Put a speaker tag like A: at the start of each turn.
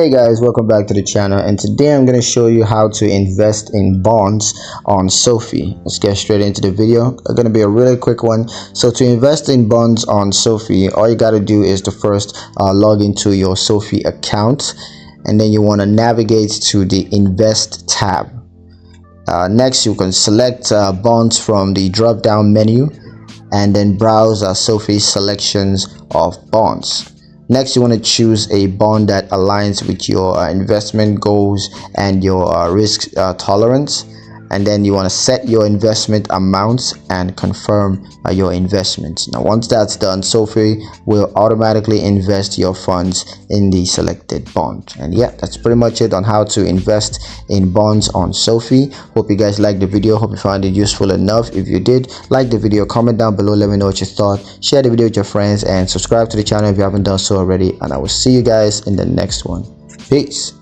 A: Hey guys, welcome back to the channel, and today I'm going to show you how to invest in bonds on Sofi. Let's get straight into the video. It's going to be a really quick one. So to invest in bonds on Sofi, all you got to do is to first log into your Sofi account, and then you want to navigate to the invest tab. Next, you can select bonds from the drop down menu and then browse Sofi's selections of bonds. Next, you want to choose a bond that aligns with your investment goals and your risk tolerance, and then you want to set your investment amounts and confirm your investments. Now once that's done, Sofi will automatically invest your funds in the selected bond. And yeah, that's pretty much it on how to invest in bonds on Sofi. Hope you guys liked the video. Hope you found it useful enough. If you did, like the video, comment down below, let me know what you thought, share the video with your friends, and subscribe to the channel if you haven't done so already. And I will see you guys in the next one. Peace.